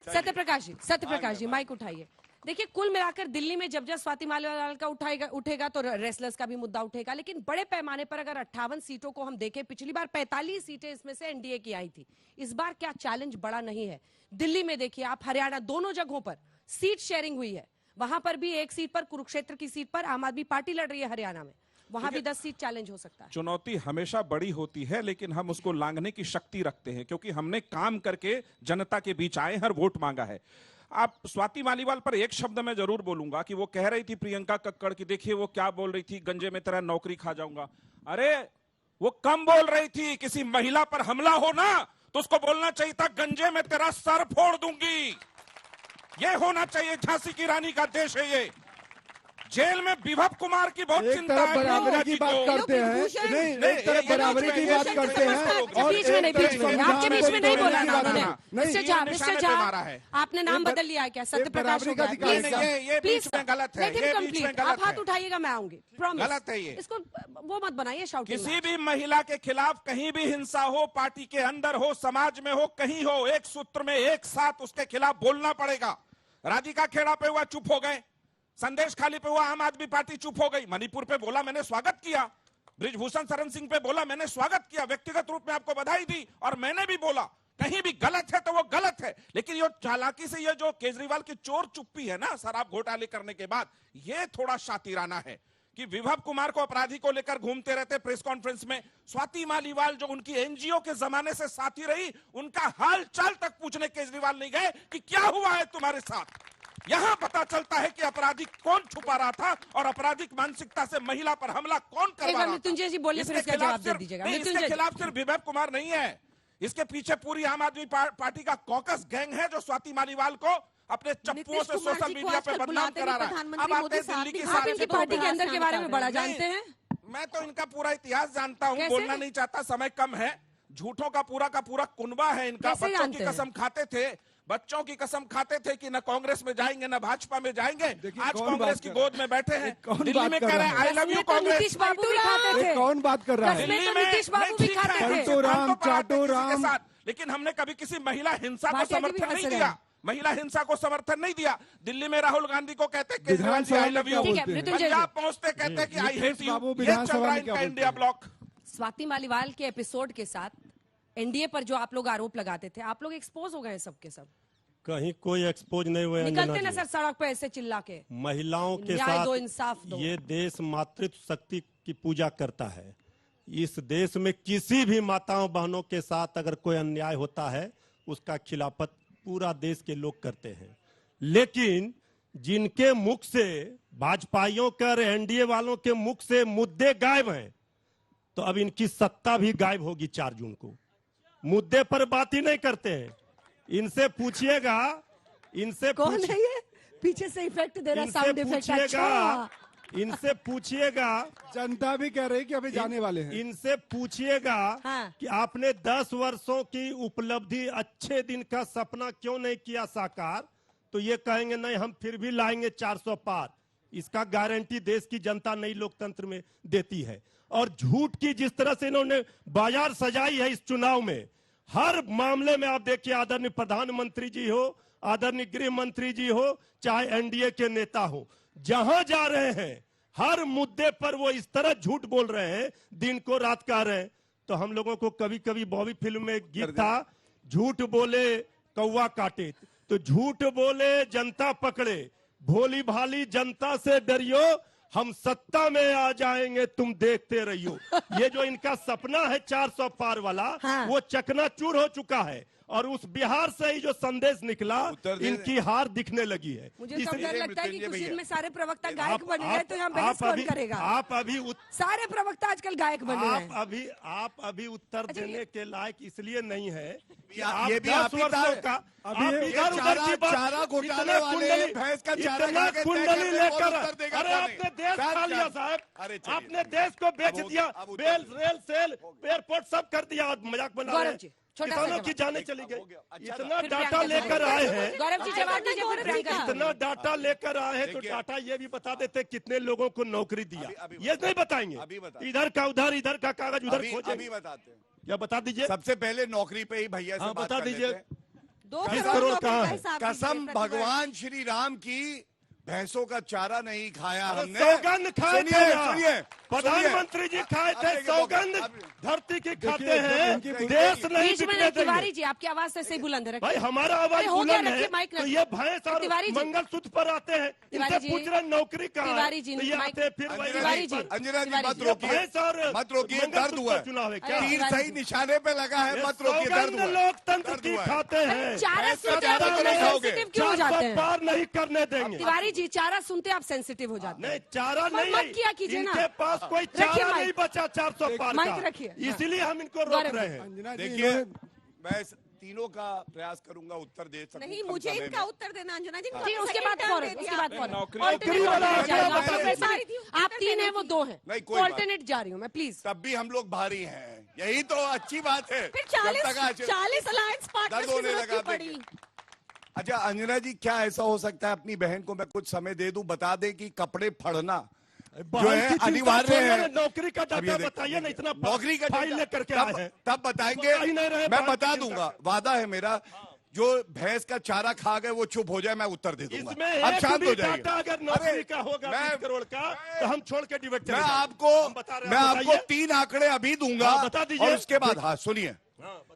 सत्यप्रकाश जी mic उठाइए। देखिए, कुल मिलाकर दिल्ली में जब स्वाति मालीवाल का उठेगा तो रेसलर्स का भी मुद्दा उठेगा, लेकिन बड़े पैमाने पर अगर 58 सीटों को हम देखें, पिछली बार 45 सीटें इसमें से एनडीए की आई थी। इस बार क्या चैलेंज बड़ा नहीं है? दिल्ली में देखिए आप, हरियाणा, दोनों जगहों पर सीट शेयरिंग हुई है। वहां पर भी एक सीट पर, कुरुक्षेत्र की सीट पर आम आदमी पार्टी लड़ रही है हरियाणा में, वहां भी 10 सीट चैलेंज हो सकता है। चुनौती हमेशा बड़ी होती है, लेकिन हम उसको लांघने की शक्ति रखते हैं, क्योंकि हमने काम करके जनता के बीच आए, हर वोट मांगा है। आप स्वाति मालीवाल पर एक शब्द मैं जरूर बोलूंगा कि वो कह रही थी प्रियंका कक्कड़ की, देखिए वो क्या बोल रही थी, गंजे में तेरा नौकरी खा जाऊंगा। अरे वो कम बोल रही थी, किसी महिला पर हमला हो ना तो उसको बोलना चाहिए था गंजे में तेरा सर फोड़ दूंगी। ये होना चाहिए, झांसी की रानी का देश है ये। जेल में विभव कुमार की बहुत चिंता है। बराबरी की बात करते हैं, नहीं एक तरफ बराबरी की बात करते हैं और बीच में नहीं बोला उन्होंने। मिस्टर झा, आपने नाम बदल लिया है क्या? सत्यप्रकाश होगा। ये बीच में गलत है, ये बीच में गलत है। आप हाथ उठाइएगा, मैं आऊंगी, प्रॉमिस। गलत है ये, इसको वो मत बनाइए शाउटिंग। किसी भी महिला के खिलाफ कहीं भी हिंसा हो, पार्टी के अंदर हो, समाज में हो, कहीं हो, एक सूत्र में एक साथ उसके खिलाफ बोलना पड़ेगा। राधिका खेड़ा पे हुआ चुप हो गए, संदेश खाली पे हुआ आम आदमी पार्टी चुप हो गई, मणिपुर पे बोला मैंने स्वागत किया, ब्रिजभूषण शरण सिंह पे बोला मैंने स्वागत किया, व्यक्तिगत रूप में आपको बधाई दी, और मैंने भी बोला कहीं भी गलत है तो वो गलत है। लेकिन ये चालाकी से ये जो केजरीवाल की चोर चुप्पी है ना शराब घोटाले करने के बाद, ये थोड़ा शातिराना है कि विभव कुमार को अपराधी को लेकर घूमते रहते प्रेस कॉन्फ्रेंस में। स्वाति मालीवाल जो उनकी एनजीओ के जमाने से साथी रही, उनका हाल चाल तक पूछने केजरीवाल नहीं गए कि क्या हुआ है तुम्हारे साथ। यहां पता चलता है कि अपराधी कौन छुपा रहा था और आपराधिक मानसिकता से महिला पर हमला कौन करवा रहा था। मृत्युंजय जी बोलिए, फिर इसका जवाब दे दीजिएगा। इसके खिलाफ सिर्फ विभव कुमार नहीं है, इसके पीछे पूरी आम आदमी पार्टी का कॉकस गैंग है जो स्वाति मालीवाल को अपने चप्पुओं से सोशल मीडिया पे बदनाम करा रहा है। अब आते हैं दिल्ली की सारी पार्टी के अंदर के बारे में बड़ा जानते हैं। मैं तो इनका पूरा इतिहास जानता हूँ, बोलना नहीं चाहता, समय कम है। झूठों का पूरा कुनबा है इनका। बच्चों की कसम खाते थे, बच्चों की कसम खाते थे कि न कांग्रेस में जाएंगे न भाजपा में जाएंगे। आज कांग्रेस की गोद में बैठे हैं, दिल्ली में कह रहे हैं I love you Congress. Nitish बाबू भी खाते थे। कौन बात कर रहा है? दिल्ली में नीतीश बाबू भी खाते थे। चाटो राम, लेकिन हमने कभी किसी महिला हिंसा को समर्थन नहीं दिया, महिला हिंसा को समर्थन नहीं दिया। दिल्ली में राहुल गांधी को कहते केजरीवाल जी आई लव यू, पंजाब पहुंचते कहते कि आई हेट यू। ये चल रहा है इनका इंडिया ब्लॉक। स्वाति मालीवाल के एपिसोड के साथ एनडीए पर जो आप लोग आरोप लगाते थे, आप लोग एक्सपोज हो गए सबके सब। कहीं कोई एक्सपोज नहीं हुए। निकलते ना सर सड़क पे ऐसे चिल्ला के, महिलाओं के साथ दो, इंसाफ दो। ये देश मातृत्व शक्ति की पूजा करता है। इस देश में किसी भी माताओं बहनों के साथ अगर कोई अन्याय होता है, उसका खिलाफत पूरा देश के लोग करते हैं। लेकिन जिनके मुख से, भाजपाइयों के और एनडीए वालों के मुख से मुद्दे गायब हैं, तो अब इनकी सत्ता भी गायब होगी 4 जून को। मुद्दे पर बात ही नहीं करते हैं। इनसे पूछिएगा, इनसे कौन है ये पीछे से इफेक्ट दे रहा, साउंड इफेक्ट। अच्छा, इनसे पूछिएगा, जनता भी कह रही कि अभी जाने वाले हैं। इनसे पूछिएगा कि आपने 10 वर्षों की उपलब्धि, अच्छे दिन का सपना क्यों नहीं किया साकार, तो ये कहेंगे नहीं हम फिर भी लाएंगे 400 पार। इसका गारंटी देश की जनता नई लोकतंत्र में देती है। और झूठ की जिस तरह से इन्होंने बाजार सजाई है इस चुनाव में, हर मामले में आप देखिए, आदरणीय प्रधानमंत्री जी हो, आदरणीय गृह मंत्री जी हो, चाहे एनडीए के नेता हो, जहां जा रहे हैं हर मुद्दे पर वो इस तरह झूठ बोल रहे हैं, दिन को रात कह रहे हैं। तो हम लोगों को कभी कभी बॉबी फिल्म में एक गीत था, झूठ बोले कौवा काटे, तो झूठ बोले जनता पकड़े, भोली भाली जनता से डरियो, हम सत्ता में आ जाएंगे तुम देखते रहियो। ये जो इनका सपना है 400 पार वाला, वो चकनाचूर हो चुका है। और उस बिहार से ही जो संदेश निकला, इनकी हार दिखने लगी है। मुझे तो डर लगता है कि कुछ दिन में सारे प्रवक्ता गायक बन गए, तो यहाँ बहस कौन करेगा? आप अभी सारे प्रवक्ता आजकल गायक बन रहे हैं। आप अभी उत्तर देने के लायक इसलिए नहीं है कि ये भी 10 वर्षों का चारा घोटाले वाले भैंस का चारा कुंडली लेकर, अरे आपने देश खा लिया साहब, आपने देश को बेच दिया, बेल रेल सेल एयरपोर्ट सब कर दिया, मजाक बना रहे हैं। किसानों की जाने चली गई। इतना डाटा लेकर आए हैं, गौरव जी जवाब दीजिए। इतना डाटा लेकर आए हैं, तो डाटा ये भी बता देते कितने लोगों को नौकरी दिया, ये नहीं बताएंगे। इधर का उधर, इधर का कागज उधर खोजेंगे। बताते हैं, क्या बता दीजिए। सबसे पहले नौकरी पे ही भैया से बात बता दीजिए। 2 20 करोड़ करोड़ नौकरी कहाँ का है? हिसाब कसम दीजिए, प्रतिवर्ष। भगवान श्री राम की भैंसों का चारा नहीं खाया हमने। सौगंध खाए थे सुनिए यहाँ। सुनिए प्रधानमंत्री जी खाए थे अब सौगंध, अब- धरती की खाते देखिए, हैं, देखिए, देश नहीं बीच में बिकने नहीं, देंगे। तिवारी जी आपकी आवाज तो ऐसे ही बुलंद है, रखिए। भाई हमारा आवाज अरे हो गया, बुलंद रखिए, है माइक तो रखिए। ये भैंस और तिवारी जी। मंगलसूत्र पर आते हैं, तिवारी इनसे जी। पूछ रहे नौकरी कहाँ है? तिवारी जी, तो ये माइक- आते फिर वही तिवारी जी। अंजना जी तिवारी मत जी। रोकिए, भैंस और मत रोकिए, दर्द मंगलसूत्र हुआ पर चुनाव है क्या? तीर तिवारी सही जी। निशाने पे लगा है, ये मत रोकिए, दर्द सौगंध हुआ है। लोकतंत्र दर्द की हुआ है। खाते हैं, चारा भैंस का सुनते चारा आप तो नहीं खाओगे। सेंसिटिव क्यों हो जाते 400 हैं? पार नहीं करने देंगे। तिवारी जी, चारा सुनते आप सेंसिटिव हो जाते हैं। नहीं चारा पर नहीं, मत किया कीजिए ना। इनके पास कोई रखिए चारा माइक। नहीं बचा 400 पार माइक का, रखिए। इसलिए हम इनको रोक गौरव रहे जी। हैं। अंजना जी, देखिए मैं तीनों का प्रयास करूंगा उत्तर दे सकूं नहीं, कम मुझे समय इनका में। उत्तर देना अंजना जी। जी, उसके बाद फौरन, उसके बाद फौरन। नौकरी- Alternate वाला alternate जा रही हूँ। नौकरी आप वाला अपने सारे- आप 3 हैं, वो 2 हैं। नहीं, कोई बात ऑल्टरनेट जा रही हूँ मैं, प्लीज। तब भी हम लोग भारी हैं, यही तो अच्छी बात है। फिर जब तक आज 40 अलायंस पार्टनर्स दर्द की होने जरूरत लगा क्यों पड़ी? देखिए। अच्छा अंजना जी, क्या ऐसा हो सकता है अपनी बहन को मैं कुछ समय दे दूं, बता दें कि कपड़े फड़ना जो बहन है की चिंता अनिवार्य छोड़िए, है। नौकरी का अब ये डाटा देखिए, बताइए ना, इतना नौकरी का फाइल डाटा लेकर के तब- आए हैं। तब बताएंगे, बता ही नहीं रहे, मैं बहन की बता चिंता। दूंगा, वादा है मेरा। जो भैंस का चारा खा गए वो चुप हो जाए, मैं उत्तर दे दूंगा। इसमें अब एक शांत भी हो जाएंगे। डाटा अगर नौकरी अरे, का होगा मैं- 20 करोड़ का तो हम छोड़ के डिबेट मैं चले जाएंगे। आपको हम बता रहे हैं, मैं आप आपको बताइए। 3 आंकड़े अभी दूंगा हाँ, बता दीजिए। और उसके बाद हाँ सुनिए।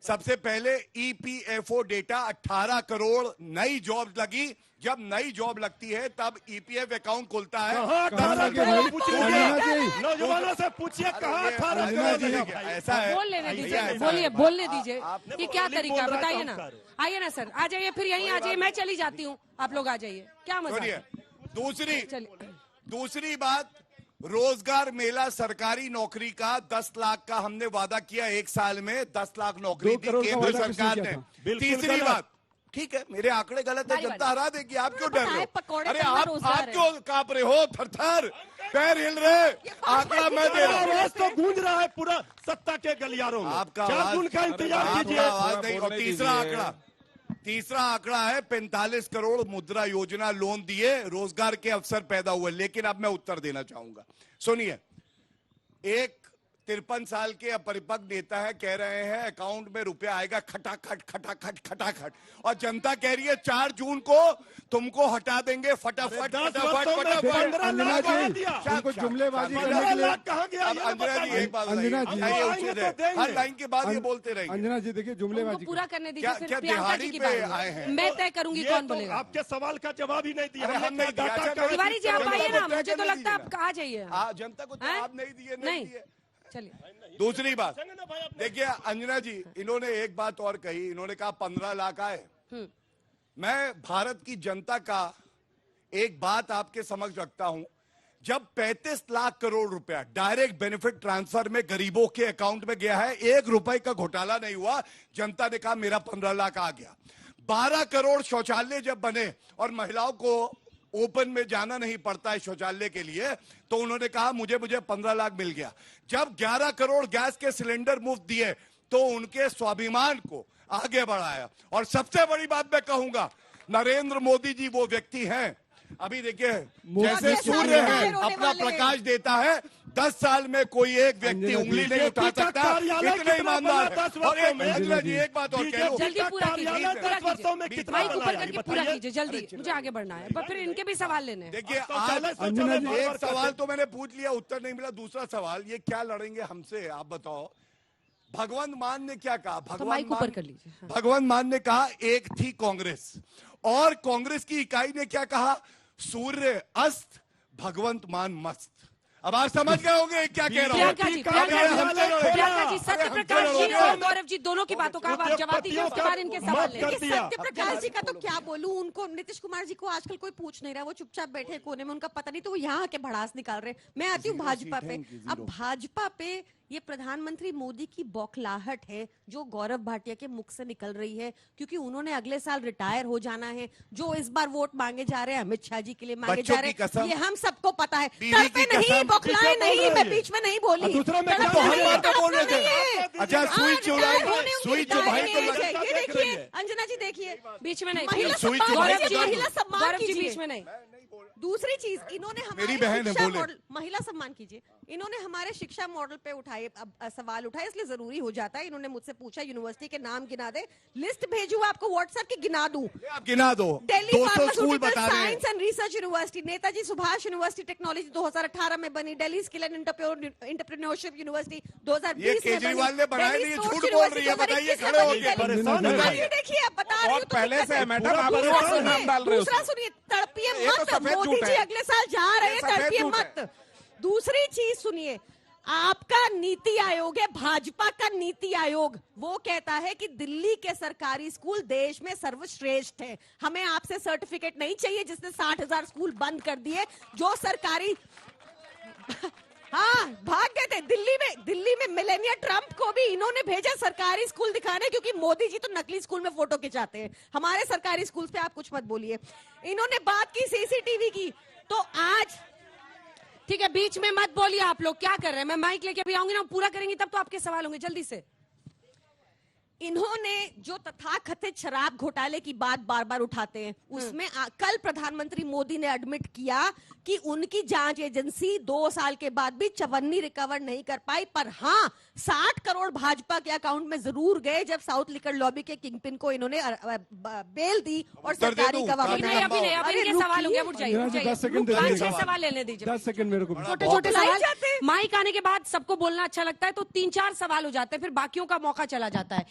सबसे पहले ईपीएफओ डेटा 18 करोड़ नई जॉब लगी। जब नई जॉब लगती है तब ईपीएफ अकाउंट खुलता है। कहाँ तब 18 लगे करोड़ भाई। पूछ अंजना लीजिए, नौजवानों से पूछिए कहाँ 18 करोड़ लगेगा। ऐसा है, बोल लेने भैया, दीजिए, ऐसा बोलिए, है। बोलने दीजिए आपने कि क्या बोली, तरीका बोल है, रहा है बताइए तो ना। हम कर रहे हैं। आइए ना सर, आ जाइए, फिर यहीं आ जाइए, मैं चली जाती हूँ, आप लोग आ जाइए, क्या मजा सुनिए, है? चलिए। दूसरी बात, रोजगार मेला सरकारी नौकरी का 10 लाख का हमने वादा किया, 1 साल में 10 लाख नौकरी दी केंद्र सरकार ने। बिल्कुल तीसरी गलत। बात, ठीक है मेरे आंकड़े गलत है, बारी जनता हरा देगी, आप क्यों डर रहे बताए, पकौड़े हो? अरे तलना आप रोजगार है। क्यों कांप रहे हो? थर-थर पैर हिल रहे, आंकड़ा मैं दे रहा हूँ। आवाज तो गूंज रहा है पूरा सत्ता के गलियारों में। आपका 4 आवाज- जून का इंतजार आपका कीजिए। आवाज नहीं। और बोलने तीसरा दीजिए। आंकड़ा, तीसरा आंकड़ा है 45 करोड़ मुद्रा योजना लोन दिए, रोजगार के अवसर पैदा हुए। लेकिन अब मैं उत्तर देना चाहूंगा, सुनिए। एक 53 साल के अपरिपक्व नेता है, कह रहे हैं अकाउंट में रुपया आएगा खटाखट खटाखट खटाखट, और जनता कह रही है 4 जून को तुमको हटा देंगे फटाफट 10 फटाफट वर्षों में फटाफट। 15 लाख कहाँ दिया? उनको जुमलेबाजी करने 15 के लिए। लाख कहाँ गया? अब ये अंजना जी बताइए। एक बात अंजना बताइए, जी। चाहिए हम उचित आएंगे है, तो देंगे। हर लाइन के बाद ये बोलते रहेंगे। अंजना जी देखिए उनको जुमलेबाजी पूरा करने दीजिए, क्या- फिर क्या प्रियंका जी दिहाड़ी की पे बारी आए है। हैं? मैं तय करूंगी ये कौन तो बोलेगा। आपके सवाल का जवाब ही नहीं दिया। अरे हम हमने नहीं क्या दिया, डाटा अच्छा, कहाँ तिवारी जी आप जनता आइए को ना, तय मुझे तो करने लगता है दीजिए आप कहाँ जाइए। जनता को हैं? जवाब नहीं दिए, नहीं। नहीं दिए। चलिए, दूसरी बात देखिए अंजना जी, इन्होंने एक बात और कही, इन्होंने कहा 15 लाख आए। मैं भारत की जनता का एक बात आपके समक्ष रखता हूं, जब 35 लाख करोड़ रुपया डायरेक्ट बेनिफिट ट्रांसफर में गरीबों के अकाउंट में गया है, 1 रुपए का घोटाला नहीं हुआ, जनता ने कहा मेरा 15 लाख आ गया। 12 करोड़ शौचालय जब बने और महिलाओं को ओपन में जाना नहीं पड़ता है शौचालय के लिए, तो उन्होंने कहा मुझे 15 लाख मिल गया। जब 11 करोड़ गैस के सिलेंडर मुफ्त दिए तो उनके स्वाभिमान को आगे बढ़ाया। और सबसे बड़ी बात मैं कहूंगा, नरेंद्र मोदी जी वो व्यक्ति हैं, अभी देखिए जैसे सूर्य है अपना प्रकाश देता है, 10 साल में कोई एक व्यक्ति उंगली नहीं उठा सकता, इतने ईमानदार है। और अंजना जी एक बात और कह जल्दी पूरा कीजिए, पूरा वर्षों में कीजिए, कितना माइक ऊपर बनाया, करके ये पूरा बताइए। कीजिए जल्दी, मुझे आगे बढ़ना है, पर फिर इनके भी सवाल लेने हैं। देखिए शौचालय आज अंजना जी, एक सवाल तो मैंने पूछ लिया, उत्तर नहीं मिला। दूसरा सवाल, ये क्या लड़ेंगे हमसे, आप बताओ। भगवंत मान ने क्या कहा? तो माइक ऊपर कर लीजिए। हाँ। भगवंत मान ने कहा एक थी कांग्रेस, और कांग्रेस की इकाई ने क्या कहा? सूर्य अस्त, भगवंत मान मस्त। अब आप समझ गए होंगे क्या कह रहा हूं। प्रियंका जी, प्रियंका जी, सत्य प्रकाश जी लड़ोगे। और गौरव जी दोनों की बातों का आप जवाब दीजिए, उसके बाद इनके सवाल कर लेंगे। दिया। सत्य प्रकाश जी का तो क्या बोलूं, उनको नीतीश कुमार जी को आजकल कोई पूछ नहीं रहा, वो चुपचाप बैठे कोने में, उनका पता नहीं, तो वो यहाँ आके भड़ास निकाल रहे। मैं आती हूँ भाजपा पे। अब भाजपा पे ये प्रधानमंत्री मोदी की बौखलाहट है जो गौरव भाटिया के मुख से निकल रही है, क्योंकि उन्होंने अगले साल रिटायर हो जाना है। जो इस बार वोट मांगे जा रहे हैं अमित शाह जी के लिए मांगे बच्चों जा रहे की कसम, हैं, ये हम सबको पता है। बीवी तड़पे की नहीं, कसम, बौखलाए किसे बोल नहीं, रहे मैं हैं? बीच में नहीं बोली। दूसरा में तड़पना तो हम नहीं, बातें बोल रहे तड़पना थे। नहीं है। अच्छा, सुई चुराई, सुई चुराई तो ये लग- देखिए अंजना जी, देखिए बीच में नहीं, महिला सुई सम्मान चुराई गौरव कीजिए, जी, महिला सम्मान गौरव जी कीजिए। बीच में नहीं, दूसरी चीज, इन्होंने हमारे मेरी बहन है, शिक्षा बोले। मॉडल, महिला सम्मान कीजिए, इन्होंने हमारे शिक्षा मॉडल पे उठाए सवाल उठाए, इसलिए जरूरी हो जाता है। इन्होंने मुझसे पूछा यूनिवर्सिटी के नाम गिना दे, लिस्ट भेजू आपको व्हाट्सएप की, गिना दूं। आप गिना दो, दिल्ली 200 स्कूल फार्मास्यूटिकल बता रहे हैं। Science and research university, Netaji Subhash university technology 2018 में बनी, Delhi skill and entrepreneurship university 2020 ये में केजरीवाल ने बनाया दिल्ली नहीं, स्पोर्ट्स झूठ बोल रही है, यूनिवर्सिटी बताइए, 2021 खड़े में होके। बनी। परेशान है दिल्ली, देखिए आप बता रही बहुत हूँ तो पहले दिक्कत से है है। मैडम, आप पूरा दूसरा परेशान नाम डाल रहे हो दूसरा उसमें। सुनिए, तड़पिए ये तो मत, सफेद मोदी झूठ जी है। अगले साल जा रहे ये हैं, सफेद तड़पिए झूठ है। मत। दूसरी चीज सुनिए, आपका नीति आयोग है, भाजपा का नीति आयोग, वो कहता है कि दिल्ली के सरकारी स्कूल देश में सर्वश्रेष्ठ है। हमें आपसे सर्टिफिकेट नहीं चाहिए जिसने 60,000 स्कूल बंद कर दिए, जो सरकारी हाँ भाग गए थे। दिल्ली में मिलेनिया ट्रंप को भी इन्होंने भेजा सरकारी स्कूल दिखाने, क्योंकि मोदी जी तो नकली स्कूल में फोटो खिंचाते हैं। हमारे सरकारी स्कूल पे आप कुछ मत बोलिए। इन्होंने बात की सीसीटीवी की, तो आज ठीक है, बीच में मत बोलिए। आप लोग क्या कर रहे हैं? मैं माइक लेके अभी आऊंगी ना, पूरा करेंगी तब तो आपके सवाल होंगे, जल्दी से। इन्होंने जो तथाकथित शराब घोटाले की बात बार बार उठाते हैं, उसमें कल प्रधानमंत्री मोदी ने एडमिट किया कि उनकी जांच एजेंसी 2 साल के बाद भी चवन्नी रिकवर नहीं कर पाई, पर हाँ 60 करोड़ भाजपा के अकाउंट में जरूर गए जब साउथ लिकर लॉबी के किंगपिन को इन्होंने बेल दी और उत्तर दे सरकारी दूं, गवाह काफी बनाया। नहीं, अभी अरे इनके सवाल होंगे, अब उठ जाइए, इंदिरा उठ जी, जाइए। 10 सेकंड दे 5-6 दीजिए। सवाल लेने दीजिए। 10 सेकंड मेरे को। छोटे छोटे बुलाई सवाल, जाते हैं। माइक आने के बाद सबको बोलना अच्छा लगता है तो 3-4 सवाल हो जाते हैं, फिर बाकियों का मौका चला जाता है।